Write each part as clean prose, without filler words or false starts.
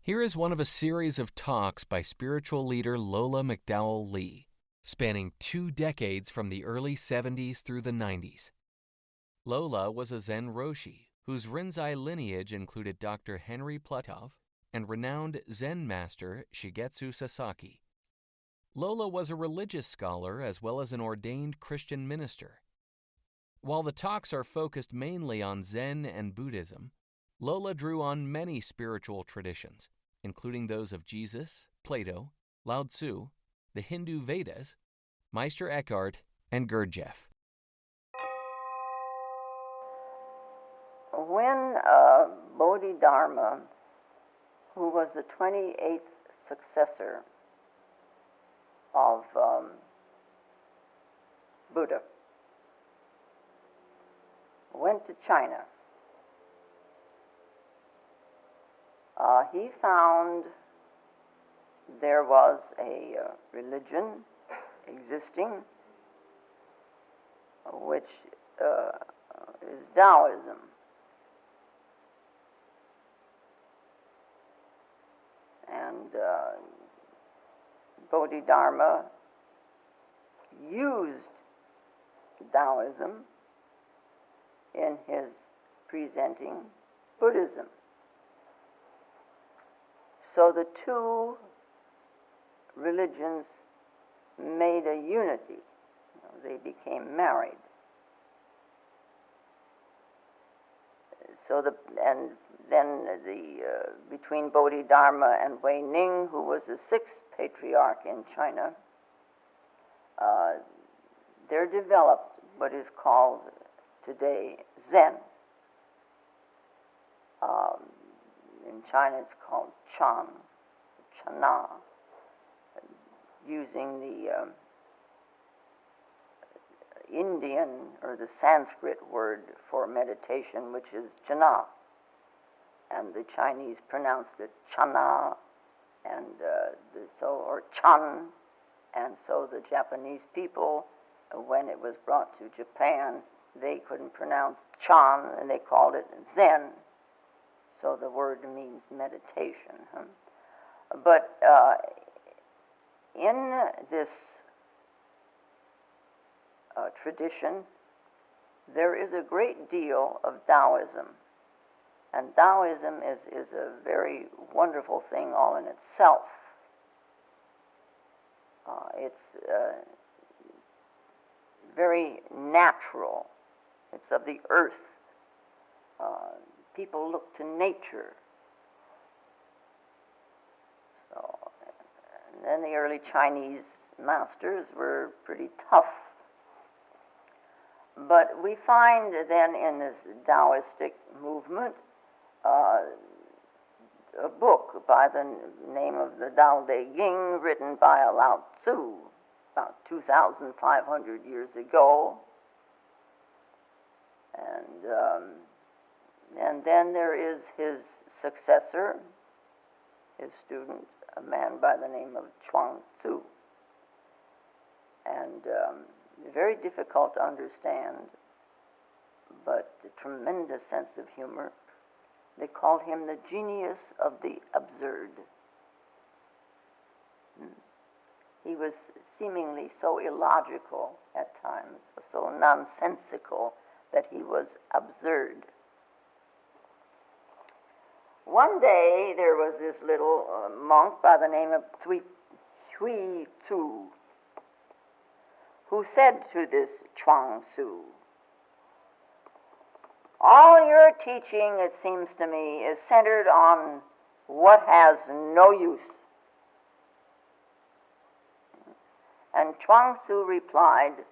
Here is one of a series of talks by spiritual leader Lola McDowell Lee, spanning 2 decades from the early 70s through the 90s. Lola was a Zen Roshi, whose Rinzai lineage included Dr. Henry Platov and renowned Zen master Shigetsu Sasaki. Lola was a religious scholar as well as an ordained Christian minister. While the talks are focused mainly on Zen and Buddhism, Lola drew on many spiritual traditions, including those of Jesus, Plato, Lao Tzu, the Hindu Vedas, Meister Eckhart, and Gurdjieff. When Bodhidharma, who was the 28th successor of Buddha, went to China, he found there was a religion existing which is Taoism. And Bodhidharma used Taoism in his presenting Buddhism. So the two religions made a unity. They became married. So between Bodhidharma and Wei Ning, who was the 6th patriarch in China, there developed what is called today Zen. In China it's called Chana, using the Indian or the Sanskrit word for meditation, which is jhana. And the Chinese pronounced it chana, and or chan, and so the Japanese people, when it was brought to Japan, they couldn't pronounce chan, and they called it Zen. So the word means meditation. But in this tradition, there is a great deal of Taoism. And Taoism is a very wonderful thing all in itself. It's very natural. It's of the earth. People look to nature. So, and then the early Chinese masters were pretty tough. But we find then in this Taoistic movement a book by the name of the Tao Te Ching, written by Lao Tzu about 2,500 years ago. And then there is his successor, his student, a man by the name of Chuang Tzu. And very difficult to understand, but a tremendous sense of humor. They called him the genius of the absurd. He was seemingly so illogical at times, so nonsensical, that he was absurd. One day there was this little monk by the name of Chuang Tzu, who said to this Chuang Tzu, "All your teaching, it seems to me, is centered on what has no use." And Chuang Tzu replied,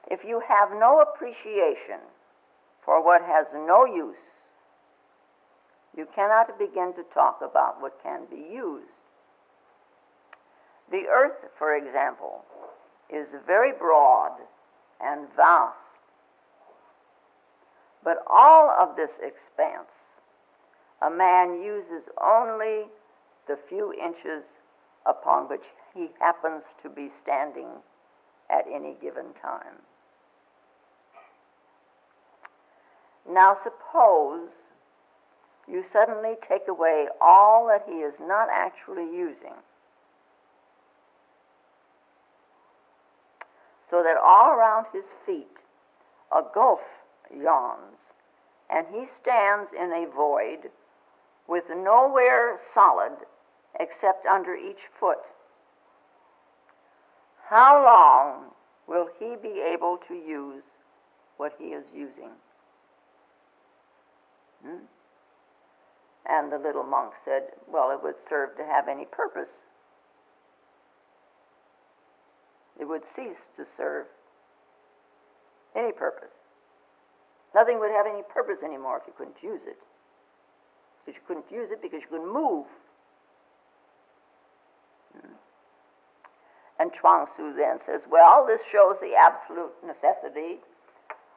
"If you have no appreciation for what has no use, you cannot begin to talk about what can be used. The earth, for example, is very broad and vast. But all of this expanse, a man uses only the few inches upon which he happens to be standing at any given time. Now suppose you suddenly take away all that he is not actually using. So that all around his feet a gulf yawns, and he stands in a void with nowhere solid except under each foot. How long will he be able to use what he is using? And the little monk said, well, it would serve to have any purpose. It would cease to serve any purpose. Nothing would have any purpose anymore if you couldn't use it. Because you couldn't use it because you couldn't move. And Chuang Tzu then says, well, this shows the absolute necessity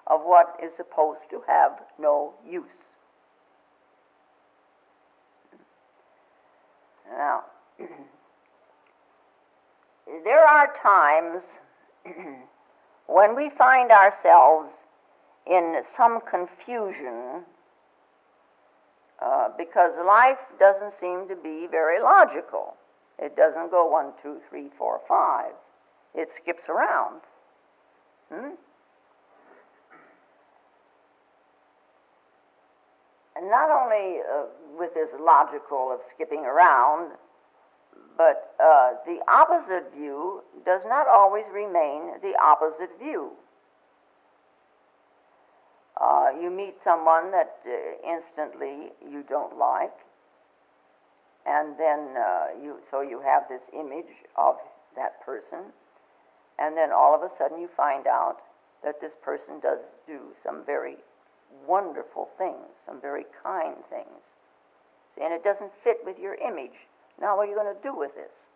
of what is supposed to have no use. Now, there are times when we find ourselves in some confusion because life doesn't seem to be very logical. It doesn't go 1, 2, 3, 4, 5. It skips around. And not only with this logical of skipping around, but the opposite view does not always remain the opposite view. You meet someone that instantly you don't like, and then you have this image of that person, and then all of a sudden you find out that this person does do some very wonderful things, some very kind things. See, and it doesn't fit with your image. Now what are you going to do with this?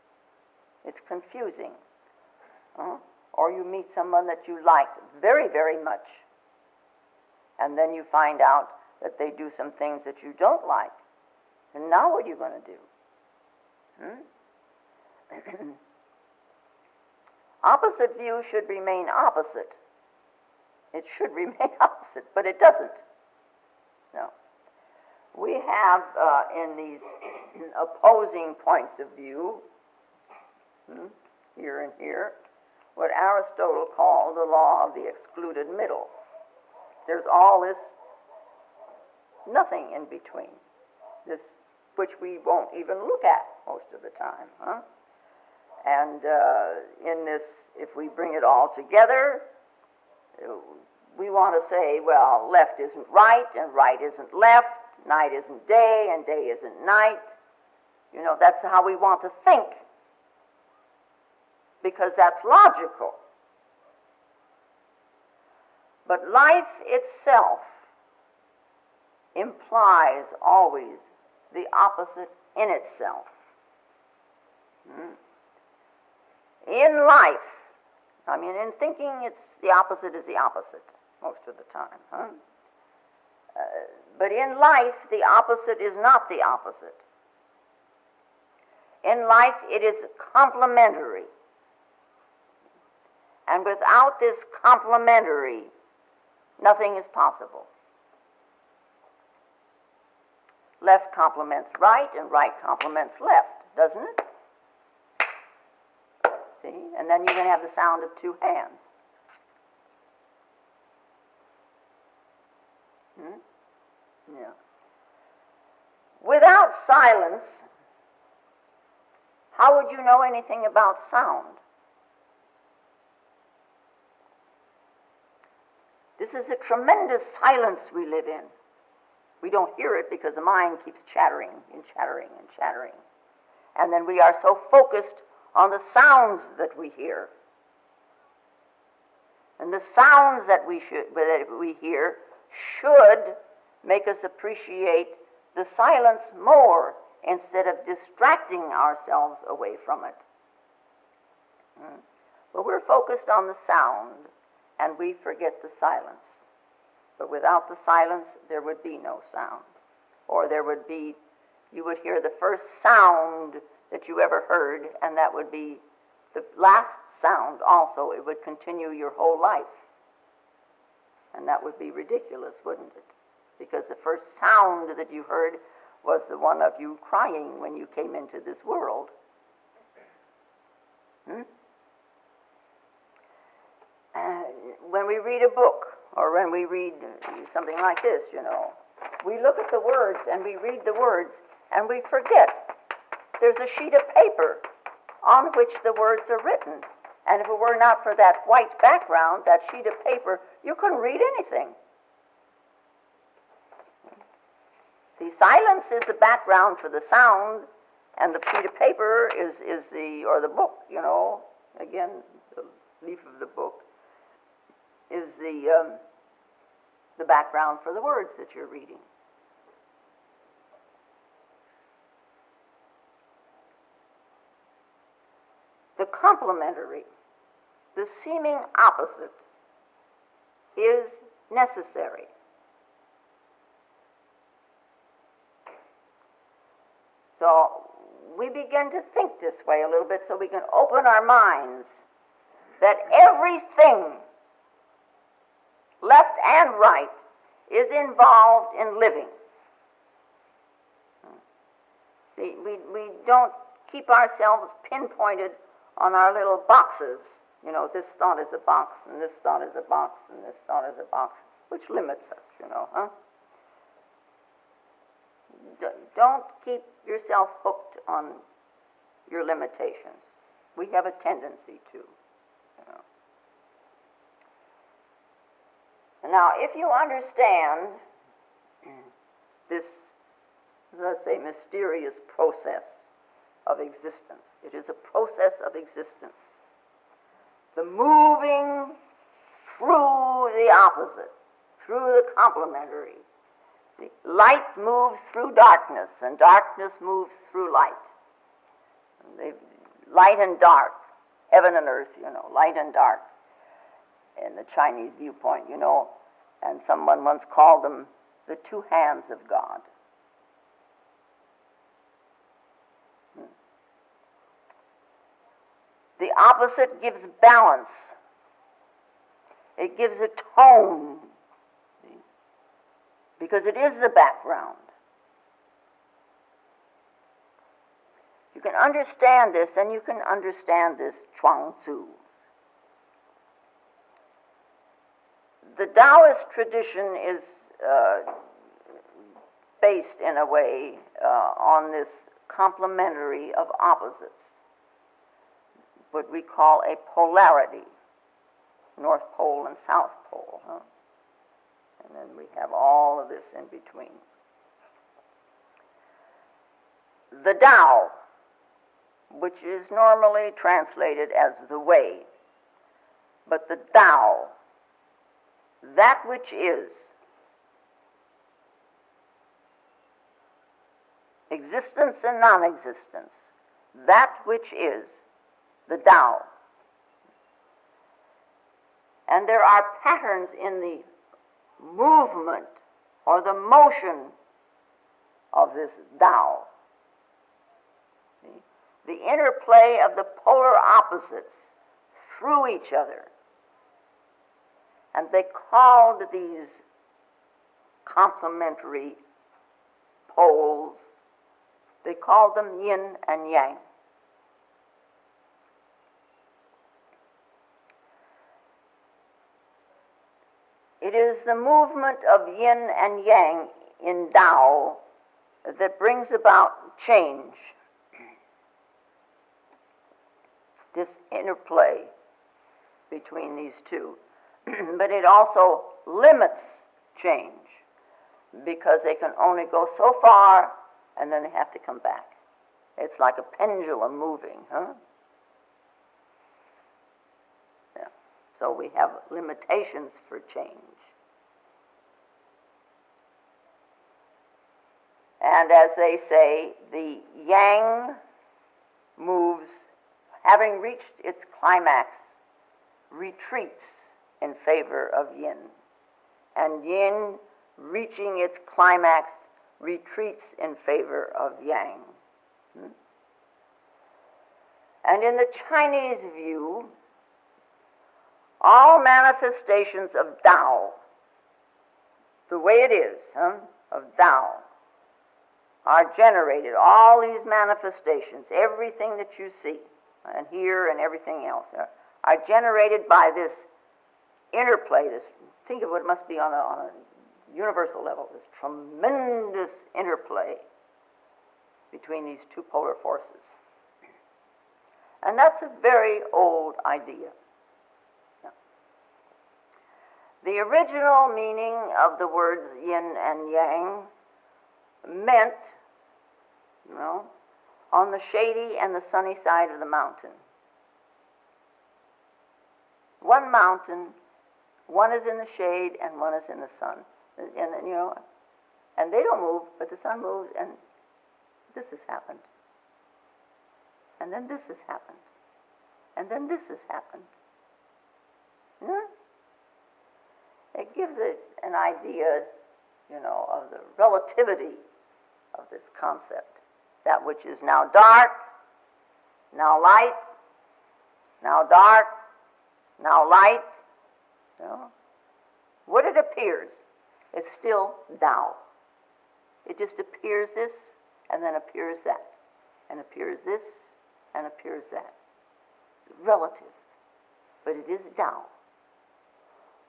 It's confusing. Or you meet someone that you like very, very much, and then you find out that they do some things that you don't like. And now what are you going to do? Opposite view should remain opposite. It should remain opposite, but it doesn't. No. We have in these opposing points of view, here and here, what Aristotle called the law of the excluded middle. There's all this nothing in between, this which we won't even look at most of the time. And in this, if we bring it all together, we want to say, well, left isn't right, and right isn't left, night isn't day, and day isn't night. You know, that's how we want to think, because that's logical. But life itself implies always the opposite in itself. In life, I mean, in thinking, it's the opposite is the opposite most of the time. But in life, the opposite is not the opposite. In life, it is complementary. And without this complementary, nothing is possible. Left complements right, and right complements left, doesn't it? See? And then you're going to have the sound of two hands. Yeah. Without silence, how would you know anything about sound? This is a tremendous silence we live in. We don't hear it because the mind keeps chattering and chattering and chattering. And then we are so focused on the sounds that we hear. And the sounds that we hear should make us appreciate the silence more instead of distracting ourselves away from it. But we're focused on the sound, and we forget the silence. But without the silence, there would be no sound. Or you would hear the first sound that you ever heard, and that would be the last sound also. It would continue your whole life. And that would be ridiculous, wouldn't it? because the first sound that you heard was the one of you crying when you came into this world. When we read a book, or when we read something like this, we look at the words and we read the words and we forget there's a sheet of paper on which the words are written. And if it were not for that white background, that sheet of paper, you couldn't read anything. See, silence is the background for the sound, and the sheet of paper is the book, again, the leaf of the book, is the background for the words that you're reading. The complementary, the seeming opposite, is necessary. So we begin to think this way a little bit so we can open our minds that everything, left and right, is involved in living. See, we don't keep ourselves pinpointed on our little boxes. This thought is a box, and this thought is a box, and this thought is a box, which limits us, Don't keep yourself hooked on your limitations. We have a tendency to. Now, if you understand this, let's say, mysterious process of existence, it is a process of existence. The moving through the opposite, through the complementary. See, light moves through darkness, and darkness moves through light. Light and dark, heaven and earth, light and dark. In the Chinese viewpoint, and someone once called them the two hands of God. The opposite gives balance. It gives a tone, because it is the background. You can understand this, and you can understand this Chuang Tzu. The Taoist tradition is based, in a way, on this complementary of opposites, what we call a polarity, North Pole and South Pole. And then we have all of this in between. The Tao, which is normally translated as the way, but the Tao, that which is, existence and non-existence, that which is the Tao. And there are patterns in the movement or the motion of this Tao. The interplay of the polar opposites through each other. And they called these complementary poles, they called them Yin and Yang. It is the movement of Yin and Yang in Tao that brings about change. This interplay between these two. But it also limits change, because they can only go so far and then they have to come back. It's like a pendulum moving, Yeah. So we have limitations for change. And as they say, the Yang moves, having reached its climax, retreats in favor of Yin. And Yin, reaching its climax, retreats in favor of Yang. And in the Chinese view, all manifestations of Tao, the way it is, of Tao, are generated, all these manifestations, everything that you see and hear and everything else, are generated by this interplay, think of what it must be on a universal level, this tremendous interplay between these two polar forces. And that's a very old idea. The original meaning of the words yin and yang meant, on the shady and the sunny side of the mountain. One mountain, one is in the shade and one is in the sun. And they don't move, but the sun moves, and this has happened. And then this has happened. And then this has happened. It gives us an idea, of the relativity of this concept. That which is now dark, now light, now dark, now light. What it appears, it's still Tao. It just appears this, and then appears that, and appears this, and appears that. It's relative, but it is Tao.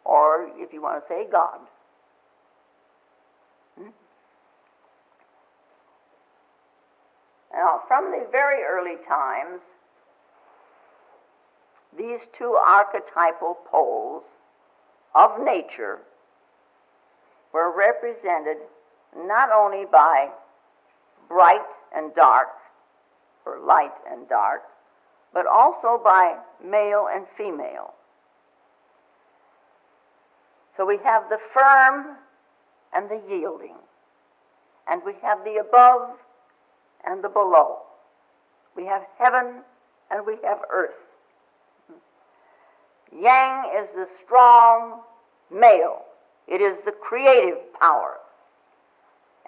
Or, if you want to say, God. Now, from the very early times, these two archetypal poles of nature were represented not only by bright and dark, or light and dark, but also by male and female. So we have the firm and the yielding, and we have the above and the below. We have heaven and we have earth. Yang is the strong male. It is the creative power,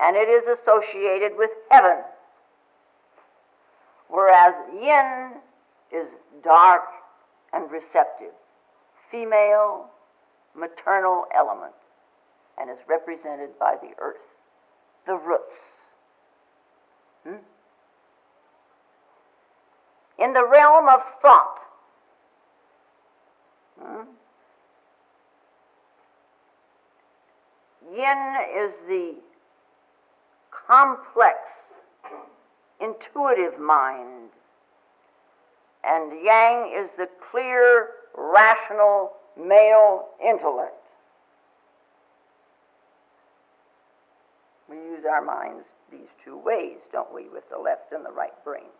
and it is associated with heaven. Whereas yin is dark and receptive, female, maternal element, and is represented by the earth, the roots. In the realm of thought, yin is the complex, intuitive mind, and yang is the clear, rational, male intellect. We use our minds these two ways, don't we, with the left and the right brain.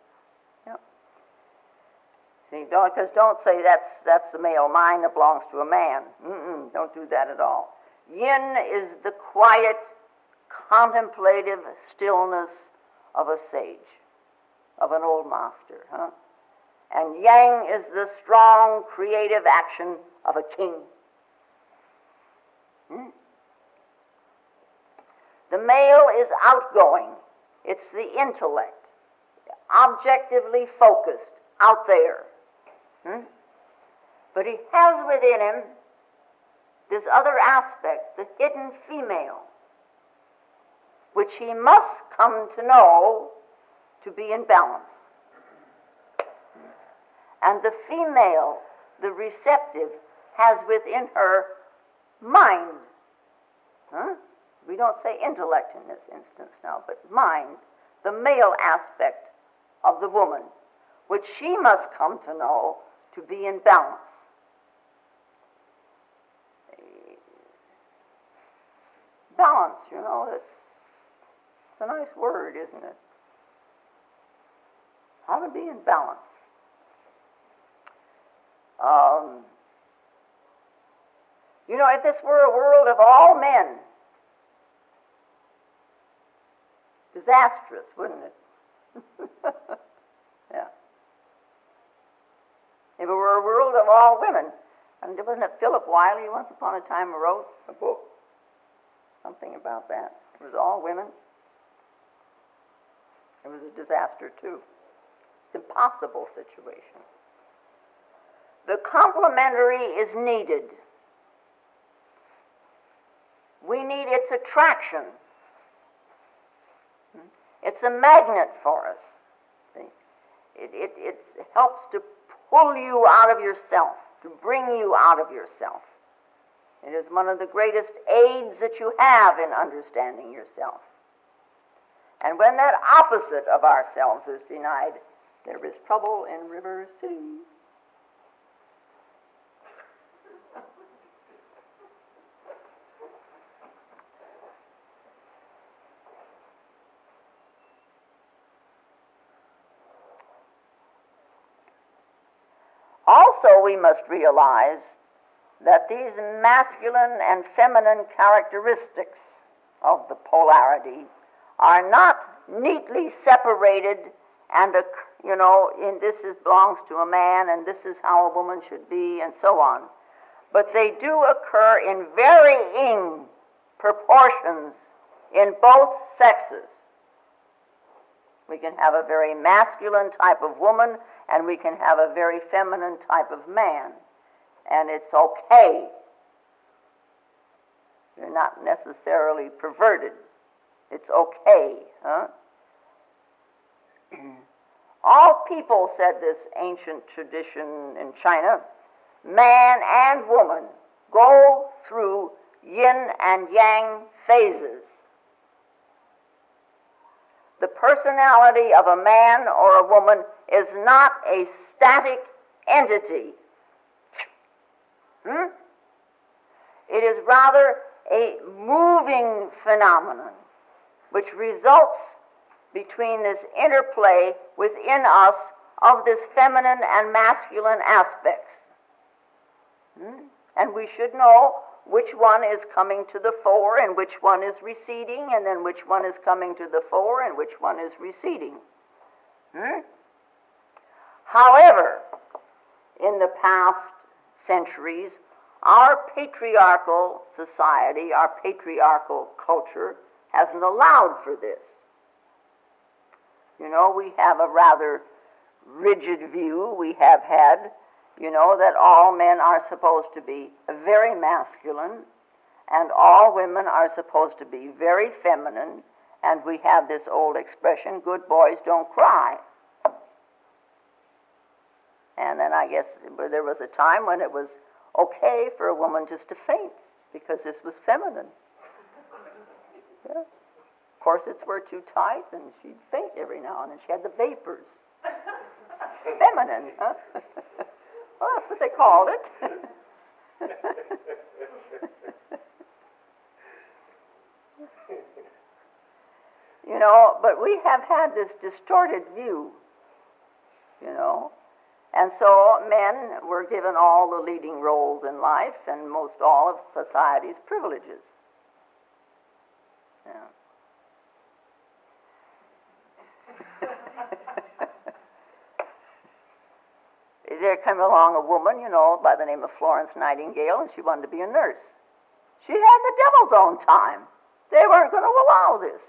See, because don't say that's the male mind that belongs to a man. Don't do that at all. Yin is the quiet, contemplative stillness of a sage, of an old master. And yang is the strong, creative action of a king. The male is outgoing. It's the intellect, objectively focused, out there. But he has within him this other aspect, the hidden female, which he must come to know to be in balance. And the female, the receptive, has within her mind. We don't say intellect in this instance now, but mind, the male aspect of the woman, which she must come to know to be in balance. Balance, it's a nice word, isn't it? How to be in balance. If this were a world of all men, disastrous, wouldn't it? Yeah. If it were a world of all women, and wasn't it Philip Wiley once upon a time wrote a book, something about that? It was all women. It was a disaster too. It's an impossible situation. The complementary is needed. We need its attraction. It's a magnet for us. See? It helps to pull you out of yourself, to bring you out of yourself. It is one of the greatest aids that you have in understanding yourself. And when that opposite of ourselves is denied, there is trouble in River City. Also, we must realize that these masculine and feminine characteristics of the polarity are not neatly separated and, this belongs to a man and this is how a woman should be and so on. But they do occur in varying proportions in both sexes. We can have a very masculine type of woman and we can have a very feminine type of man. And it's okay. You're not necessarily perverted. It's okay. Huh? All people, said this ancient tradition in China, man and woman go through yin and yang phases. The personality of a man or a woman is not a static entity. It is rather a moving phenomenon which results between this interplay within us of this feminine and masculine aspects. And we should know which one is coming to the fore and which one is receding, and then which one is coming to the fore and which one is receding. However, in the past centuries, our patriarchal society, our patriarchal culture, hasn't allowed for this. We have a rather rigid view. We have had, that all men are supposed to be very masculine and all women are supposed to be very feminine, and we have this old expression, good boys don't cry. And then I guess there was a time when it was okay for a woman just to faint because this was feminine. Yeah. Corsets were too tight and she'd faint every now and then. She had the vapors. Feminine, huh? Well, that's what they called it. But we have had this distorted view, and so men were given all the leading roles in life and most all of society's privileges. Yeah. There came along a woman, by the name of Florence Nightingale, and she wanted to be a nurse. She had the devil's own time. They weren't going to allow this.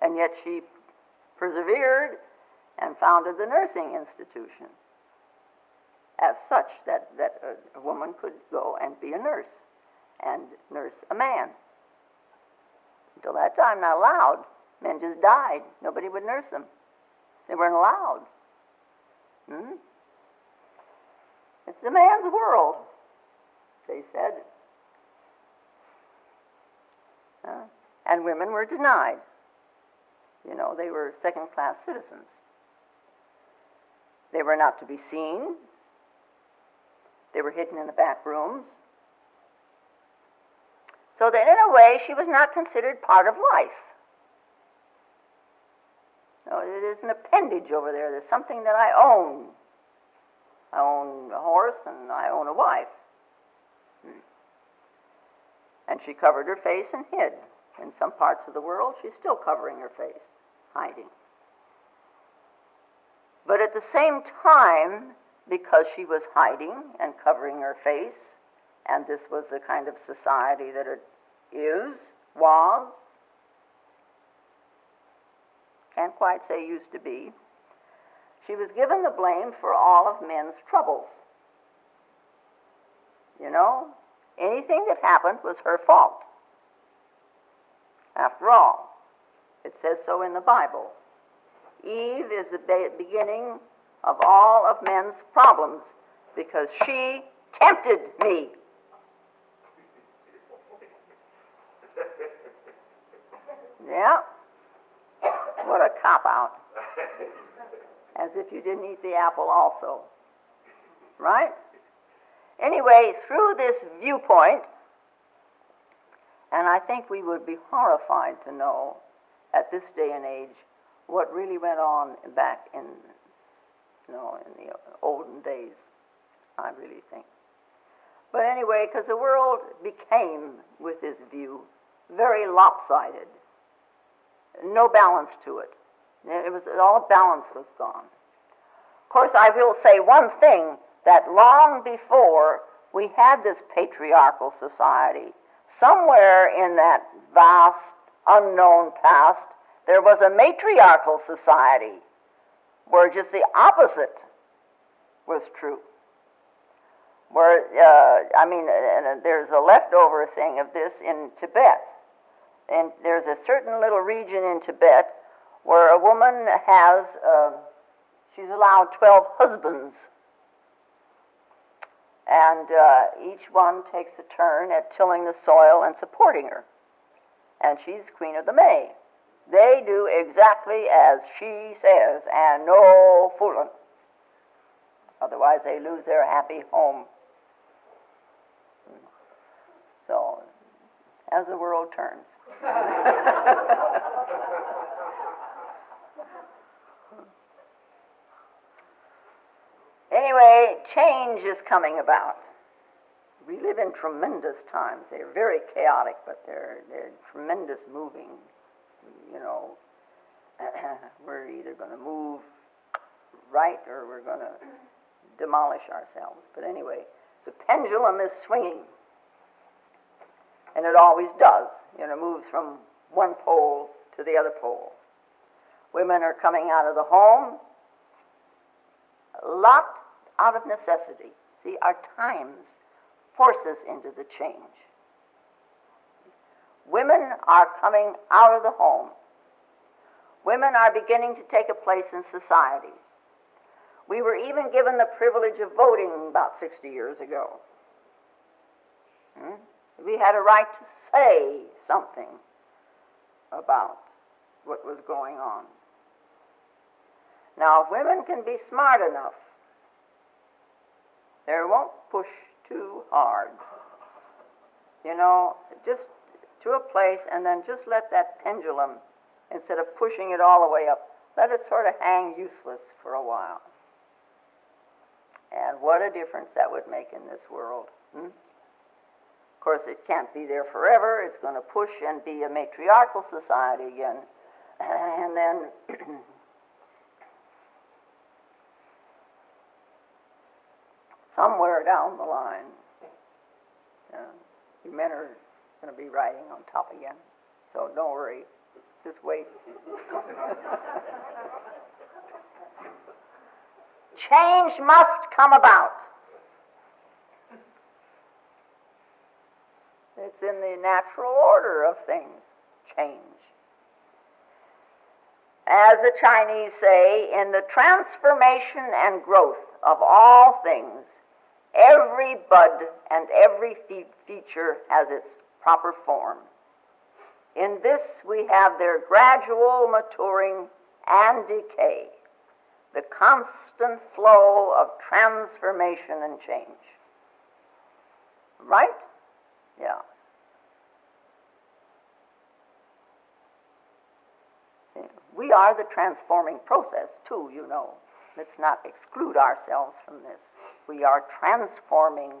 And yet she persevered and founded the nursing institution as such that a woman could go and be a nurse and nurse a man. Until that time, not allowed. Men just died. Nobody would nurse them. They weren't allowed. It's the man's world, they said. And women were denied. They were second-class citizens. They were not to be seen. They were hidden in the back rooms. So that in a way, she was not considered part of life. No, it is an appendage over there. There's something that I own. I own a horse and I own a wife. And she covered her face and hid. In some parts of the world, she's still covering her face, hiding. But at the same time, because she was hiding and covering her face, and this was the kind of society that it was, can't quite say used to be, she was given the blame for all of men's troubles. You know, anything that happened was her fault. After all, it says so in the Bible. Eve is the beginning of all of men's problems because she tempted me. Yeah. What a cop-out. As if you didn't eat the apple also. Right? Anyway, through this viewpoint, and I think we would be horrified to know at this day and age what really went on back in, in the olden days, I really think. But anyway, because the world became, with this view, very lopsided. No balance to it. All balance was gone. Of course, I will say one thing, that long before we had this patriarchal society, somewhere in that vast, unknown past, there was a matriarchal society where just the opposite was true. Where, there's a leftover thing of this in Tibet. And there's a certain little region in Tibet where a woman has, she's allowed 12 husbands. And each one takes a turn at tilling the soil and supporting her. And she's queen of the May. They do exactly as she says, and no fooling. Otherwise they lose their happy home. So, as the world turns. Anyway, change is coming about. We live in tremendous times. They're very chaotic, but they're tremendous moving. You know, we're either going to move right or we're going to demolish ourselves. But anyway, the pendulum is swinging. And it always does. You know, moves from one pole to the other pole. Women are coming out of the home, a lot out of necessity. See, our times force us into the change. Women are coming out of the home. Women are beginning to take a place in society. We were even given the privilege of voting about 60 years ago. We had a right to say something about what was going on. Now, if women can be smart enough, they won't push too hard. You know, just to a place and then just let that pendulum, instead of pushing it all the way up, let it sort of hang useless for a while. And what a difference that would make in this world. Of course, it can't be there forever. It's going to push and be a matriarchal society again. And then somewhere down the line, you men are going to be riding on top again. So don't worry. Just wait. Change must come about. It's in the natural order of things, change. As the Chinese say, in the transformation and growth of all things, every bud and every feature has its proper form. In this we have their gradual maturing and decay, the constant flow of transformation and change. Right? Yeah. We are the transforming process, too, you know. Let's not exclude ourselves from this. We are transforming.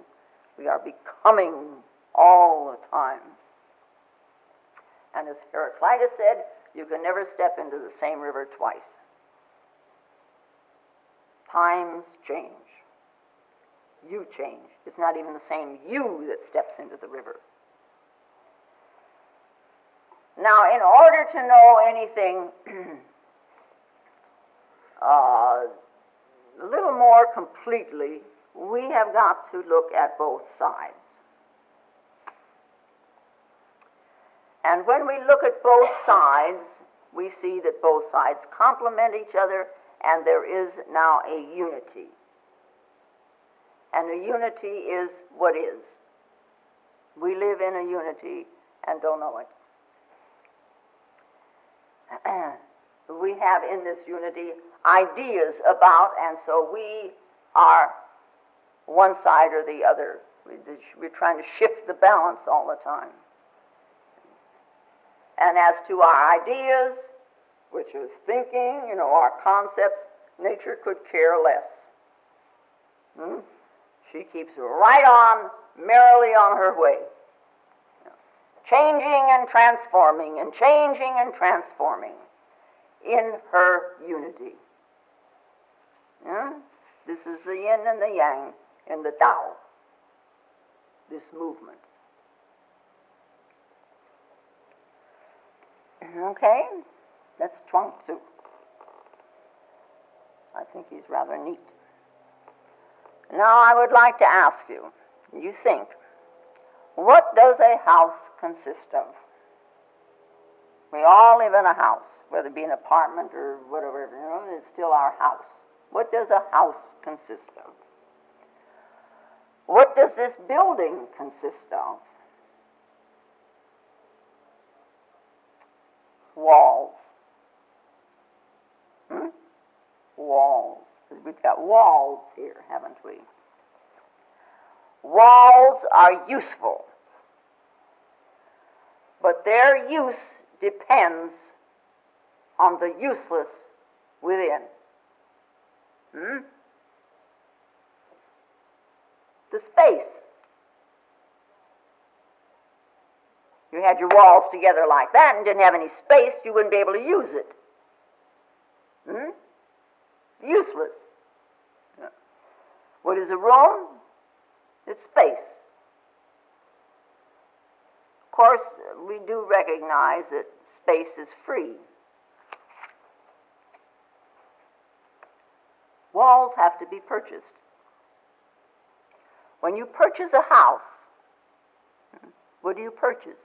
We are becoming all the time. And as Heraclitus said, you can never step into the same river twice. Times change. You change. It's not even the same you that steps into the river. Now, in order to know anything a little more completely, we have got to look at both sides. And when we look at both sides, we see that both sides complement each other, and there is now a unity. And a unity is what is. We live in a unity and don't know it. We have in this unity ideas about, and so we are one side or the other. We're trying to shift the balance all the time. And as to our ideas, which is thinking, our concepts, nature could care less. She keeps right on, merrily on her way. Changing and transforming, and changing and transforming in her unity. This is the yin and the yang in the Tao, this movement. Okay, that's Chuang Tzu. I think he's rather neat. Now I would like to ask you, you think, what does a house consist of? We all live in a house, whether it be an apartment or whatever, it's still our house. What does a house consist of? What does this building consist of? Walls. Walls. We've got walls here, haven't we? Walls are useful, but their use depends on the useless within. The space. You had your walls together like that and didn't have any space, you wouldn't be able to use it. Useless. What is a room? It's space. Of course, we do recognize that space is free. Walls have to be purchased. When you purchase a house, what do you purchase?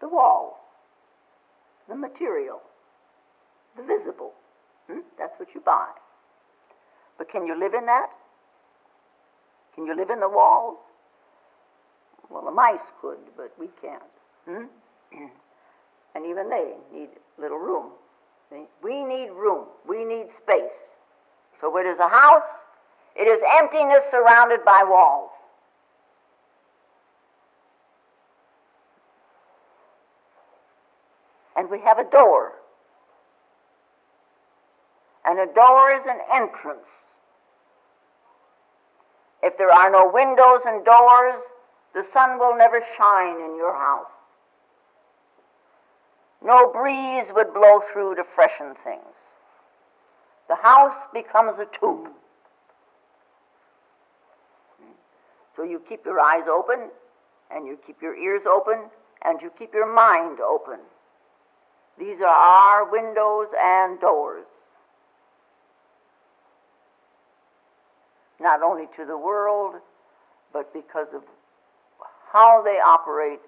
The walls, the material, the visible. That's what you buy. But can you live in that? Can you live in the walls? Well, the mice could, but we can't. And even they need little room. We need room. We need space. So what is a house? It is emptiness surrounded by walls. And we have a door. And a door is an entrance. If there are no windows and doors, the sun will never shine in your house. No breeze would blow through to freshen things. The house becomes a tomb. So you keep your eyes open, and you keep your ears open, and you keep your mind open. These are our windows and doors. Not only to the world, but because of how they operate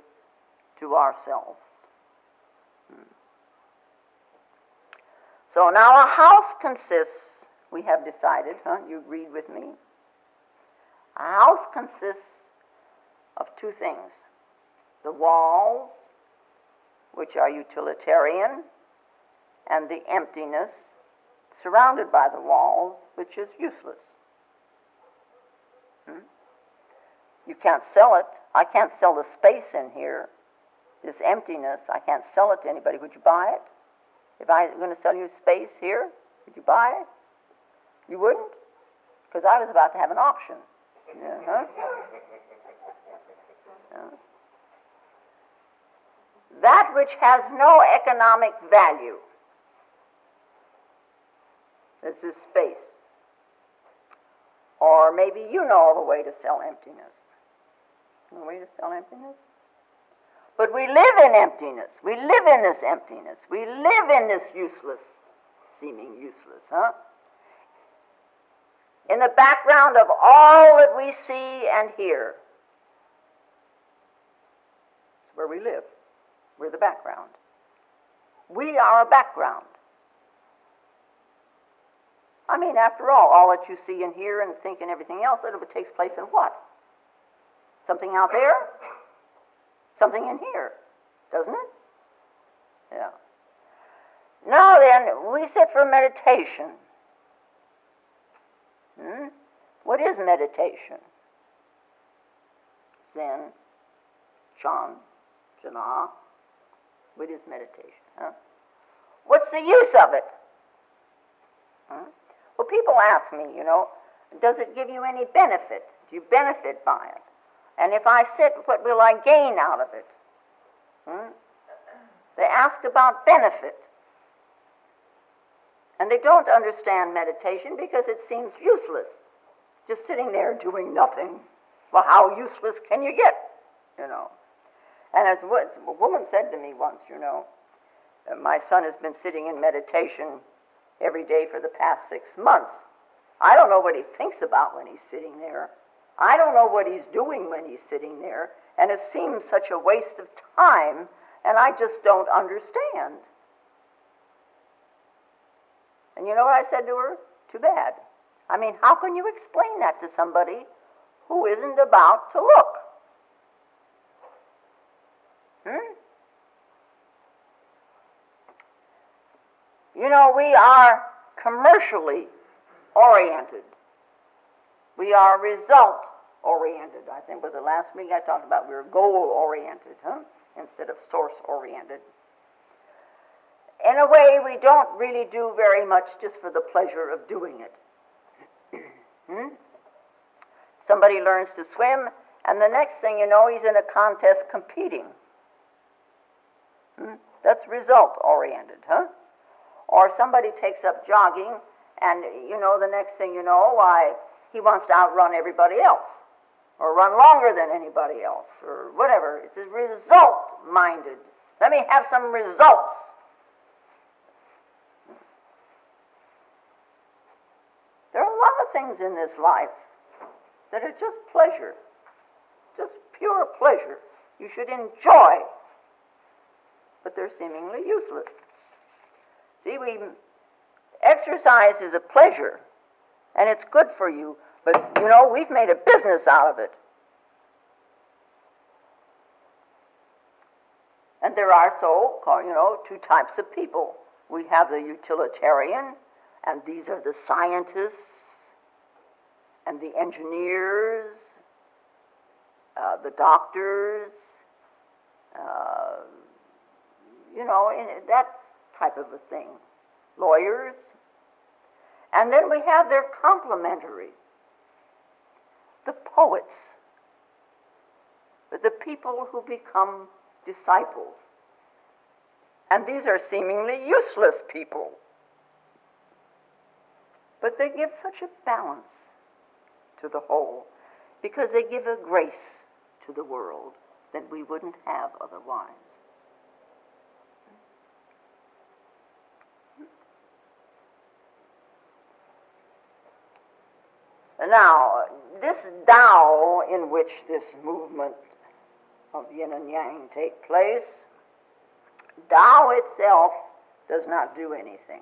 to ourselves. So now a house consists, we have decided, you agreed with me. A house consists of two things. The walls, which are utilitarian, and the emptiness surrounded by the walls, which is useless. You can't sell it. I can't sell the space in here, this emptiness. I can't sell it to anybody. Would you buy it? If I were going to sell you space here, would you buy it? You wouldn't? Because I was about to have an auction. That which has no economic value, this is space. Or maybe you know of a way to sell emptiness. A way to sell emptiness? But we live in emptiness. We live in this emptiness. We live in this useless, seeming useless, in the background of all that we see and hear. It's where we live. We're the background. We are a background. I mean, after all that you see and hear and think and everything else, it takes place in what? Something out there? Something in here, doesn't it? Yeah. Now then, we sit for meditation. What is meditation? Zen, Chan, Jana. What is meditation? Huh? What's the use of it? Well, people ask me, does it give you any benefit? Do you benefit by it? And if I sit, what will I gain out of it? They ask about benefit. And they don't understand meditation because it seems useless. Just sitting there doing nothing. Well, how useless can you get? And as a woman said to me once, my son has been sitting in meditation every day for the past 6 months. I don't know what he thinks about when he's sitting there. I don't know what he's doing when he's sitting there. And it seems such a waste of time, and I just don't understand. And you know what I said to her? Too bad. I mean, how can you explain that to somebody who isn't about to look? We are commercially oriented. We are result oriented. I think was the last week I talked about we were goal oriented, instead of source oriented. In a way, we don't really do very much just for the pleasure of doing it. Somebody learns to swim, and the next thing you know, he's in a contest competing. That's result-oriented, Or somebody takes up jogging, and, the next thing you know, why, he wants to outrun everybody else, or run longer than anybody else, or whatever. It's result-minded. Let me have some results. There are a lot of things in this life that are just pleasure, just pure pleasure. You should enjoy, but they're seemingly useless. See, exercise is a pleasure, and it's good for you, but, we've made a business out of it. And there are two types of people. We have the utilitarian, and these are the scientists, and the engineers, the doctors, that type of a thing. Lawyers. And then we have their complementary, the poets, the people who become disciples. And these are seemingly useless people. But they give such a balance to the whole, because they give a grace to the world that we wouldn't have otherwise. Now, this Tao in which this movement of Yin and Yang take place, Tao itself does not do anything.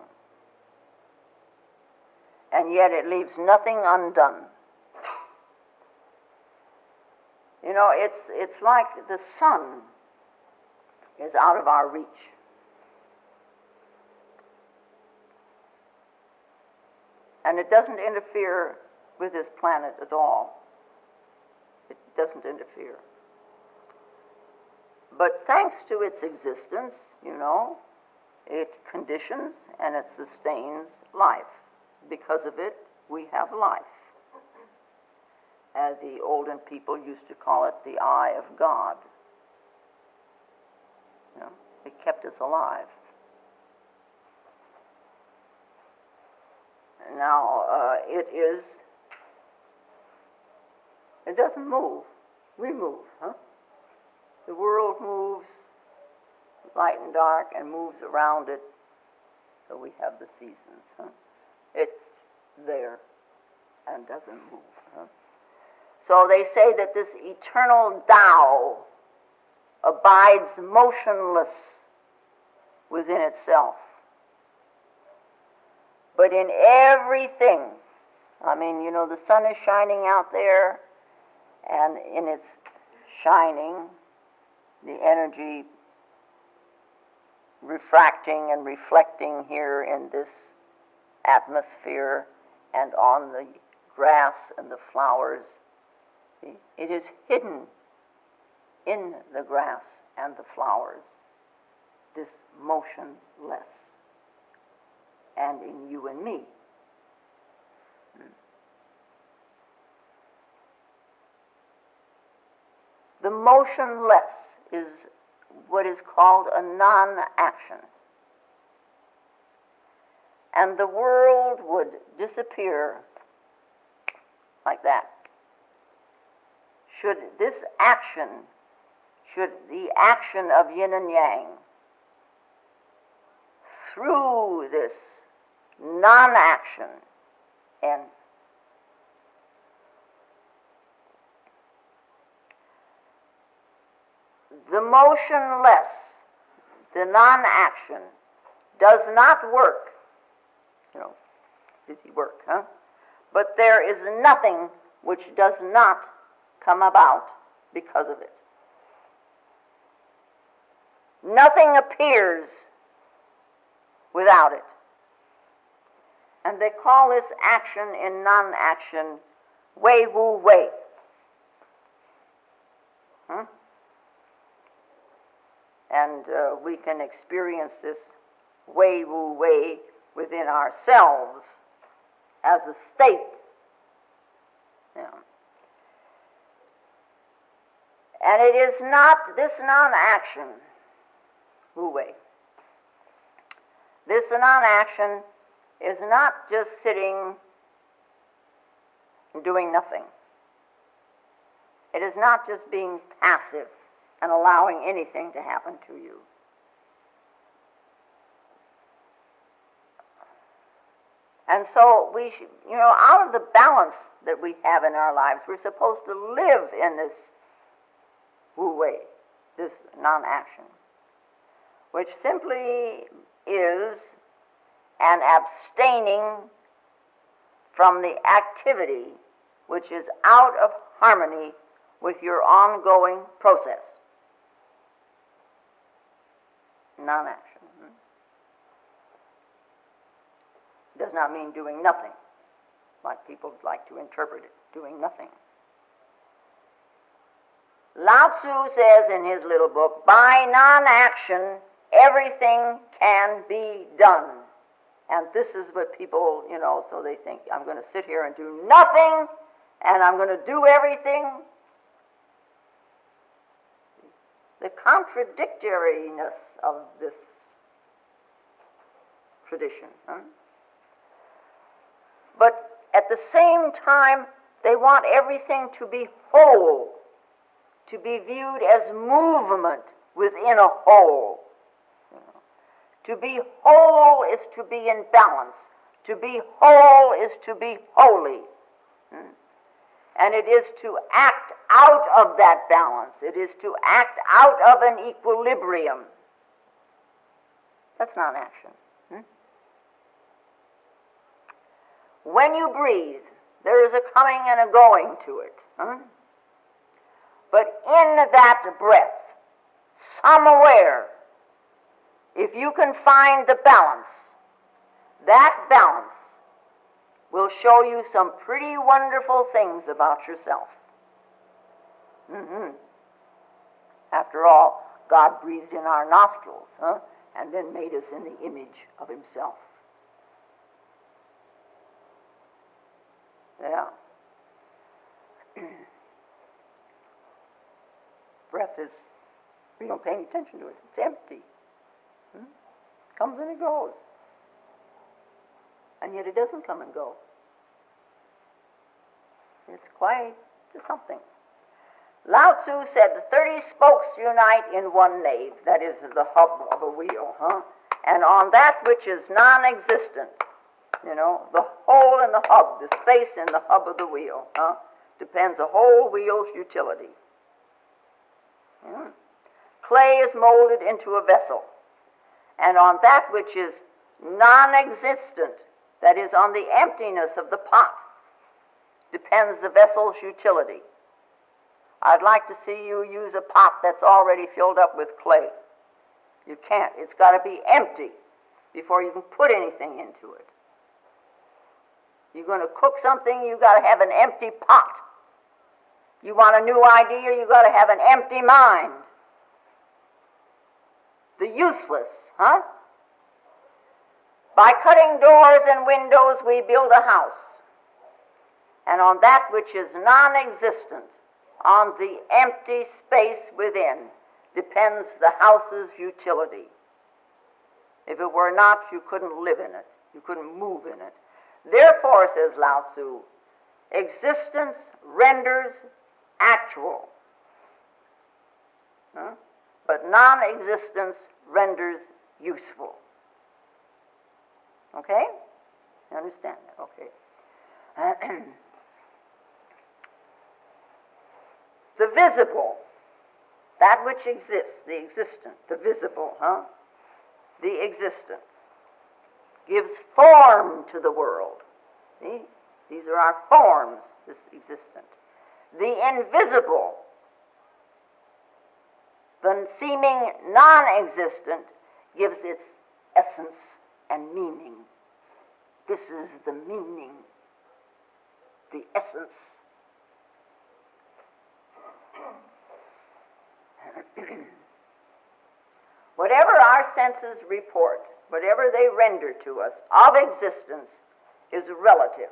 And yet it leaves nothing undone. It's like the sun is out of our reach. And it doesn't interfere with this planet at all. It doesn't interfere. But thanks to its existence, it conditions and it sustains life. Because of it, we have life. As the olden people used to call it, the eye of God. It kept us alive. Now, it doesn't move. We move, The world moves, light and dark, and moves around it. So we have the seasons, It's there. and doesn't move. So they say that this eternal Tao abides motionless within itself. But in everything, I mean, you know, the sun is shining out there, and in its shining, the energy refracting and reflecting here in this atmosphere and on the grass and the flowers, it is hidden in the grass and the flowers, this motionless, and in you and me. The motionless is what is called a non-action. And the world would disappear like that. Should the action of Yin and Yang, through this non-action end. The motionless, the non-action, does not work. You know, busy work, huh? But there is nothing which does not come about because of it. Nothing appears without it. And they call this action in non-action wei wu wei. And we can experience this wei wu wei within ourselves as a state. Yeah. And it is not this non-action, wu wei. This non-action is not just sitting and doing nothing. It is not just being passive and allowing anything to happen to you. And so we should, you know, out of the balance that we have in our lives, we're supposed to live in this wu wei, this non-action, which simply is an abstaining from the activity which is out of harmony with your ongoing process. Non-action. Does not mean doing nothing, like people like to interpret it, doing nothing. Lao Tzu says in his little book, by non-action, everything can be done. And this is what people, you know, so they think, I'm going to sit here and do nothing, and I'm going to do everything. The contradictoriness of this tradition. But at the same time, they want everything to be whole, to be viewed as movement within a whole. To be whole is to be in balance. To be whole is to be holy. And it is to act out of that balance. It is to act out of an equilibrium. That's not action. When you breathe, there is a coming and a going to it. But in that breath, somewhere, if you can find the balance, that balance will show you some pretty wonderful things about yourself. After all, God breathed in our nostrils, and then made us in the image of Himself. Yeah. Breath is, we don't pay any attention to it. It's empty. Comes and it goes. And yet it doesn't come and go. It's quite something. Lao Tzu said, the 30 spokes unite in one nave, that is the hub of a wheel, and on that which is non-existent, You know, the hole in the hub, the space in the hub of the wheel, depends the whole wheel's utility. Clay is molded into a vessel, and on that which is non-existent, that is, on the emptiness of the pot, depends the vessel's utility. I'd like to see you use a pot that's already filled up with clay. You can't. It's got to be empty before you can put anything into it. You're going to cook something, you've got to have an empty pot. You want a new idea, you've got to have an empty mind. The useless, By cutting doors and windows, we build a house. And on that which is non-existent, on the empty space within, depends the house's utility. If it were not, you couldn't live in it. You couldn't move in it. Therefore, says Lao Tzu, existence renders actual, but non-existence renders useful. Okay? You understand that? Okay. The visible, that which exists, the existent, the visible, the existent, gives form to the world. See? These are our forms, this existent. The invisible, the seeming non-existent, gives its essence and meaning. This is the meaning, the essence. Whatever our senses report, whatever they render to us of existence, is relative.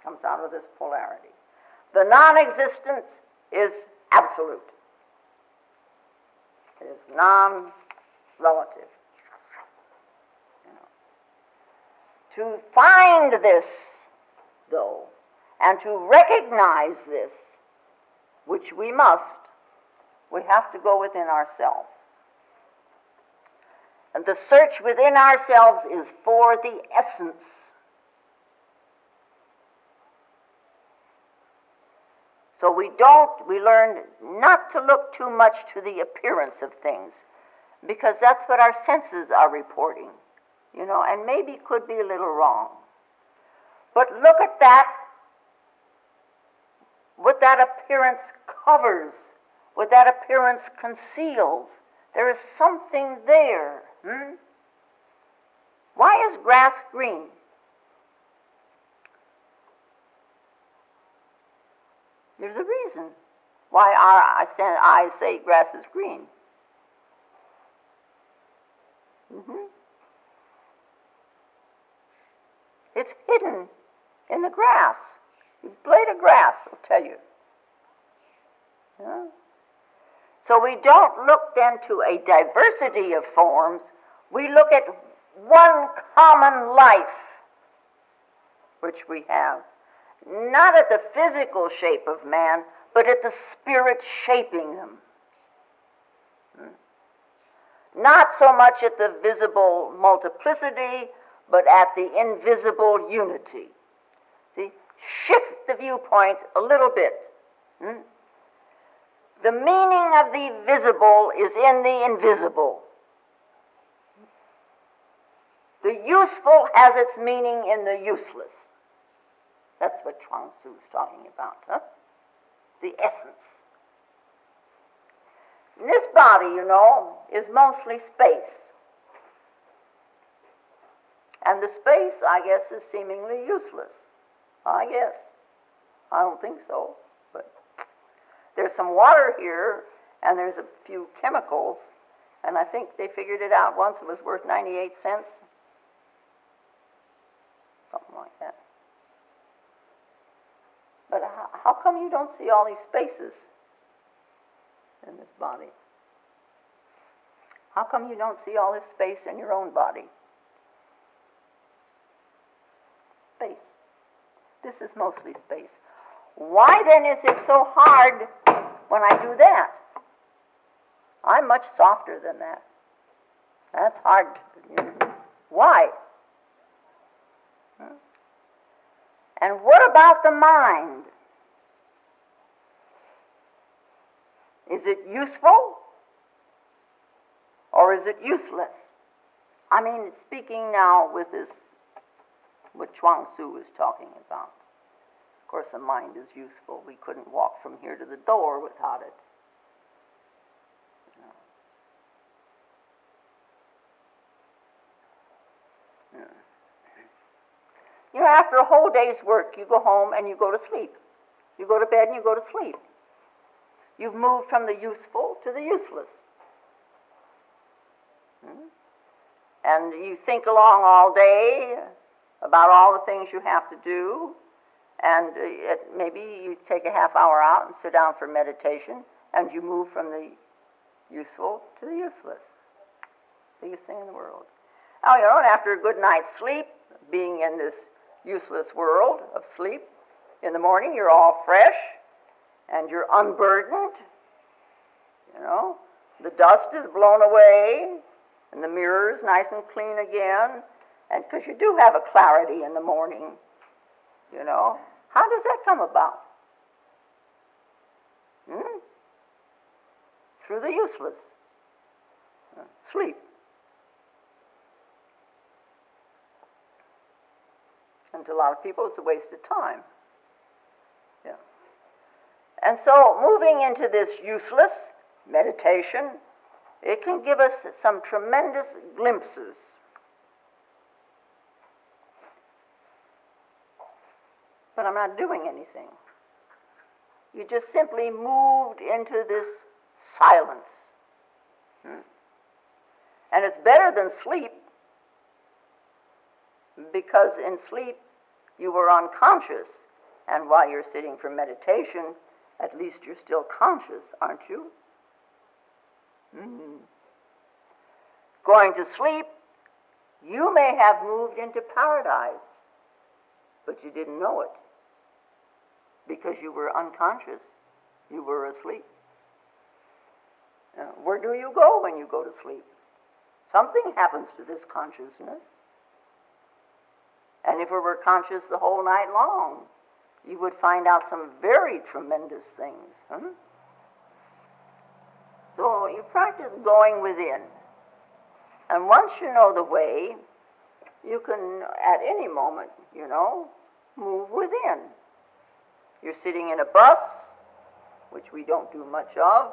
Comes out of this polarity. The non-existence is absolute. It is non-relative. To find this, though, and to recognize this, which we must, we have to go within ourselves. And the search within ourselves is for the essence. So we learn not to look too much to the appearance of things, because that's what our senses are reporting, and maybe could be a little wrong. But look at that, what that appearance covers, what that appearance conceals. There is something there. Why is grass green? There's a reason why I say grass is green. It's hidden in the grass. The blade of grass will tell you. So we don't look then to a diversity of forms. We look at one common life which we have. Not at the physical shape of man, but at the spirit shaping them. Not so much at the visible multiplicity, but at the invisible unity. See, shift the viewpoint a little bit. The meaning of the visible is in the invisible. The useful has its meaning in the useless. That's what Chuang Tzu is talking about, the essence. And this body, is mostly space. And the space, I guess, is seemingly useless. I guess. I don't think so, but there's some water here, and there's a few chemicals, and I think they figured it out once. It was worth 98 cents. Something like that. But how come you don't see all these spaces in this body? How come you don't see all this space in your own body? Space. This is mostly space. Why then is it so hard when I do that? I'm much softer than that. That's hard. Why? And what about the mind? Is it useful or is it useless? I mean, speaking now with this, what Chuang Tzu was talking about. Of course, the mind is useful. We couldn't walk from here to the door without it. You know, after a whole day's work, you go home and you go to sleep. You go to bed and you go to sleep. You've moved from the useful to the useless. And you think along all day about all the things you have to do, and maybe you take a half hour out and sit down for meditation, and you move from the useful to the useless. Biggest thing in the world. Now, you know, and after a good night's sleep, being in this useless world of sleep, in the morning you're all fresh, and you're unburdened, you know. The dust is blown away, and the mirror is nice and clean again, and because you do have a clarity in the morning, you know. How does that come about? Through the useless. Sleep. And to a lot of people, it's a waste of time. Yeah. And so, moving into this useless meditation, it can give us some tremendous glimpses. But I'm not doing anything. You just simply moved into this silence. And it's better than sleep, because in sleep you were unconscious, and while you're sitting for meditation, at least you're still conscious, aren't you? Going to sleep, you may have moved into paradise, but you didn't know it, because you were unconscious. You were asleep. Where do you go when you go to sleep? Something happens to this consciousness. And if it were conscious the whole night long, you would find out some very tremendous things. So you practice going within. And once you know the way, you can, at any moment, you know, move within. You're sitting in a bus, which we don't do much of,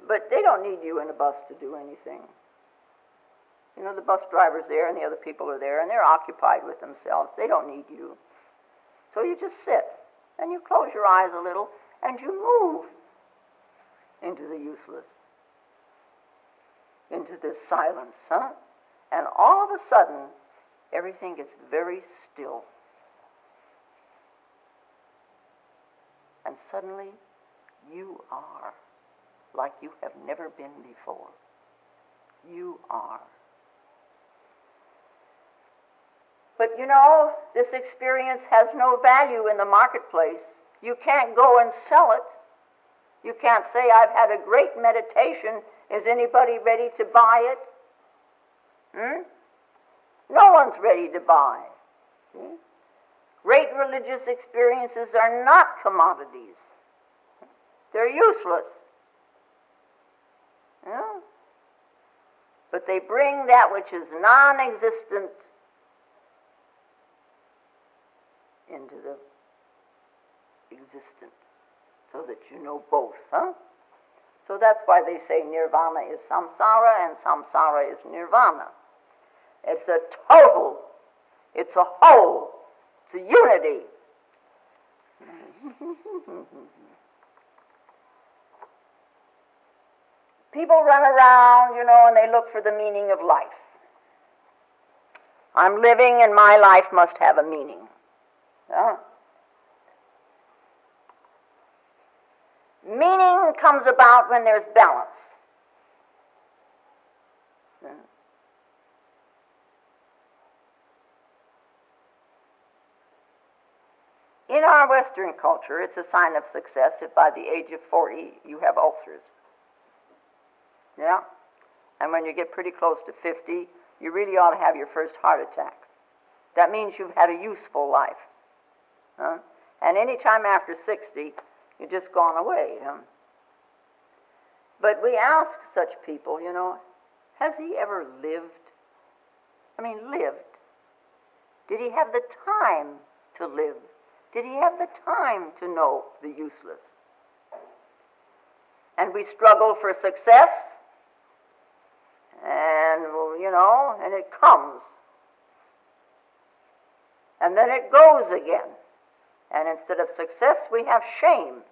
but they don't need you in a bus to do anything. You know, the bus driver's there and the other people are there and they're occupied with themselves. They don't need you. So you just sit and you close your eyes a little and you move into the useless, into this silence, And all of a sudden, everything gets very still. And suddenly, you are like you have never been before. You are. But you know, this experience has no value in the marketplace. You can't go and sell it. You can't say, I've had a great meditation. Is anybody ready to buy it? No one's ready to buy. See? Great religious experiences are not commodities. They're useless. Yeah? But they bring that which is non-existent into the existent, so that you know both, So that's why they say nirvana is samsara and samsara is nirvana. It's a total, it's a whole, it's a unity. People run around, you know, and they look for the meaning of life. I'm living and my life must have a meaning. Meaning comes about when there's balance. In our Western culture, it's a sign of success if by the age of 40 you have ulcers. Yeah? And when you get pretty close to 50, you really ought to have your first heart attack. That means you've had a useful life. Huh? And any time after 60, you've just gone away. Huh? But we ask such people, has he ever lived? I mean, lived. Did he have the time to live? Did he have the time to know the useless? And we struggle for success, and, and it comes. And then it goes again. And instead of success, we have shame.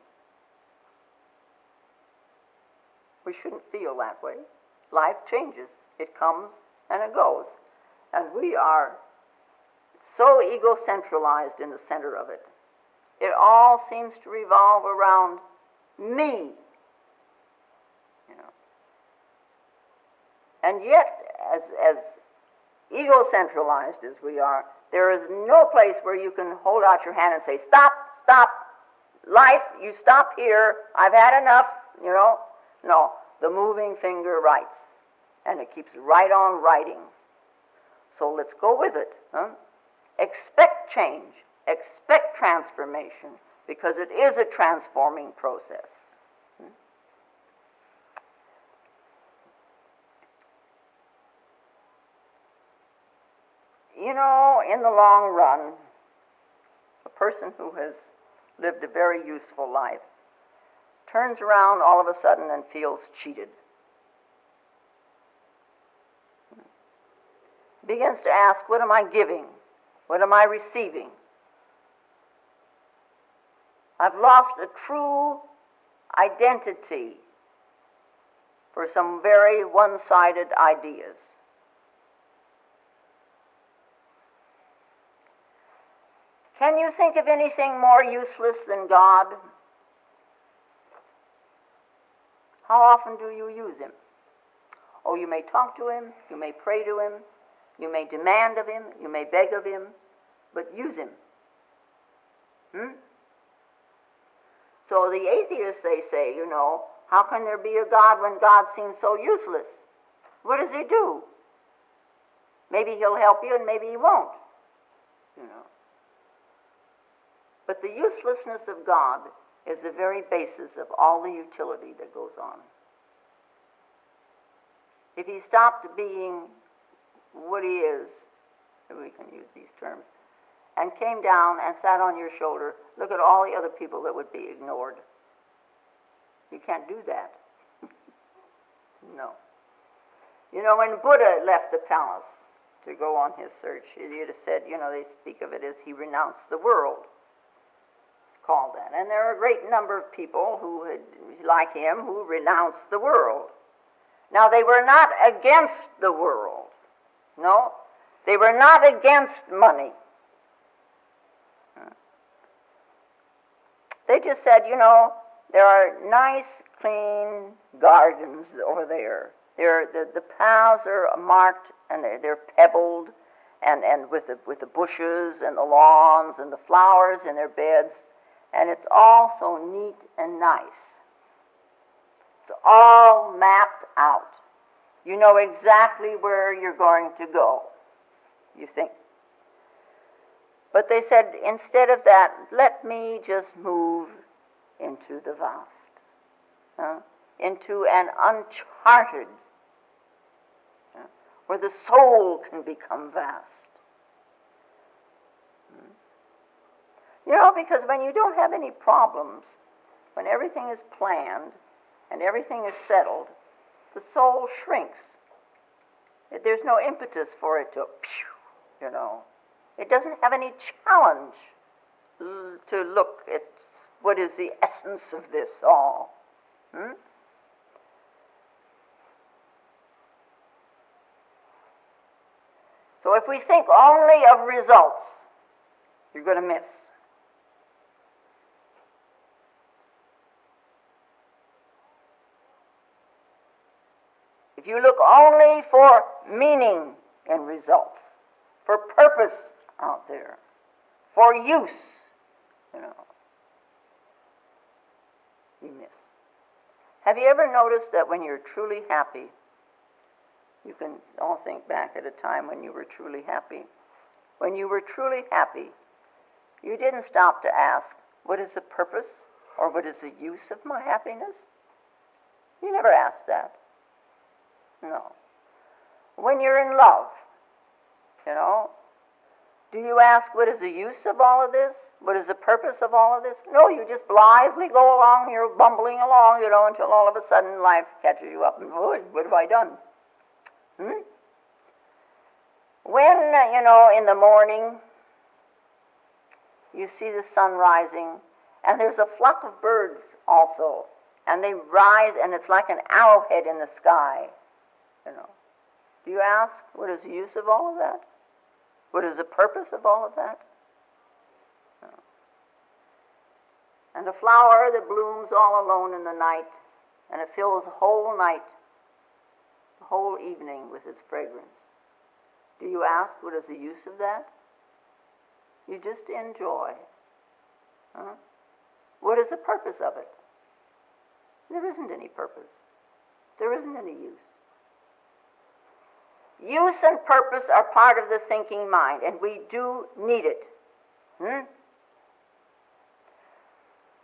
We shouldn't feel that way. Life changes. It comes and it goes. And we are so ego-centralized in the center of it. It all seems to revolve around me. And yet, as ego-centralized as we are, there is no place where you can hold out your hand and say, stop, life, you stop here, I've had enough, No, the moving finger writes, and it keeps right on writing. So let's go with it. Huh? Expect change, expect transformation, because it is a transforming process. In the long run, a person who has lived a very useful life turns around all of a sudden and feels cheated. Begins to ask, what am I giving? What am I receiving? I've lost a true identity for some very one-sided ideas. Can you think of anything more useless than God? How often do you use him? Oh, you may talk to him, you may pray to him, you may demand of him, you may beg of him, but use him. So the atheists, they say, how can there be a God when God seems so useless? What does he do? Maybe he'll help you and maybe he won't. But the uselessness of God is the very basis of all the utility that goes on. If he stopped being what he is, if we can use these terms, and came down and sat on your shoulder, look at all the other people that would be ignored. You can't do that. No. When Buddha left the palace to go on his search, he'd have said, they speak of it as he renounced the world. Called that. And there are a great number of people who, like him, who renounced the world. Now, they were not against the world. No, they were not against money. They just said, there are nice, clean gardens over there. The paths are marked and they're pebbled, and with the bushes and the lawns and the flowers in their beds. And it's all so neat and nice. It's all mapped out. You know exactly where you're going to go, you think. But they said, instead of that, let me just move into the vast, into an uncharted, where the soul can become vast. Because when you don't have any problems, when everything is planned and everything is settled, the soul shrinks. There's no impetus for it to, It doesn't have any challenge to look at what is the essence of this all. So if we think only of results, you're going to miss. If you look only for meaning in results, for purpose out there, for use, you miss. Have you ever noticed that when you're truly happy, You can all think back at a time when you were truly happy. When you were truly happy, you didn't stop to ask, what is the purpose or what is the use of my happiness? You never asked that. No. When you're in love, do you ask what is the use of all of this? What is the purpose of all of this? No, you just blithely go along, you're bumbling along, until all of a sudden life catches you up and, what have I done? When, in the morning, you see the sun rising, and there's a flock of birds also, and they rise, and it's like an arrowhead in the sky, Do you ask, what is the use of all of that? What is the purpose of all of that? No. And the flower that blooms all alone in the night, and it fills the whole night, the whole evening with its fragrance. Do you ask, what is the use of that? You just enjoy. What is the purpose of it? There isn't any purpose. There isn't any use. Use and purpose are part of the thinking mind, and we do need it.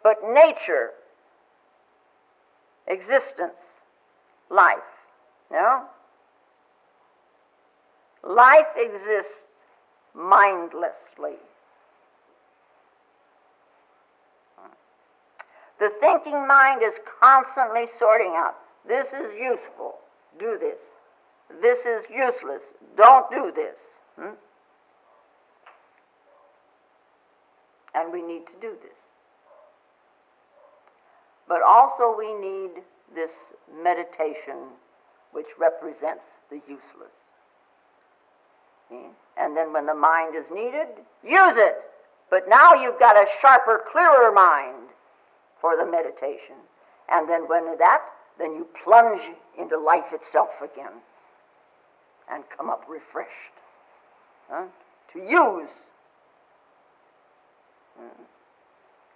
But nature, existence, life, life exists mindlessly. The thinking mind is constantly sorting out. This is useful. Do this. This is useless. Don't do this. And we need to do this. But also we need this meditation which represents the useless. And then when the mind is needed, use it. But now you've got a sharper, clearer mind for the meditation. And then then you plunge into life itself again and come up refreshed. To use.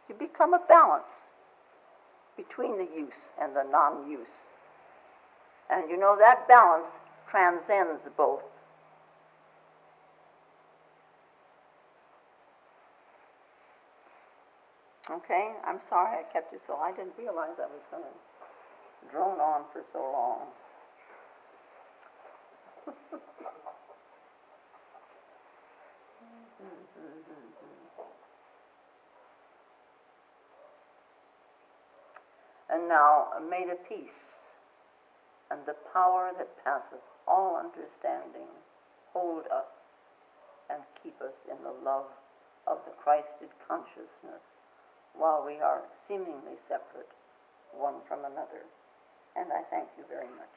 You become a balance between the use and the non-use. And that balance transcends both. Okay, I'm sorry I kept you so. I didn't realize I was going to drone on for so long. And now, may the peace and the power that passeth all understanding hold us and keep us in the love of the Christed consciousness while we are seemingly separate one from another. And I thank you very much.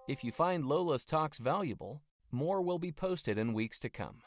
If you find Lola's talks valuable, more will be posted in weeks to come.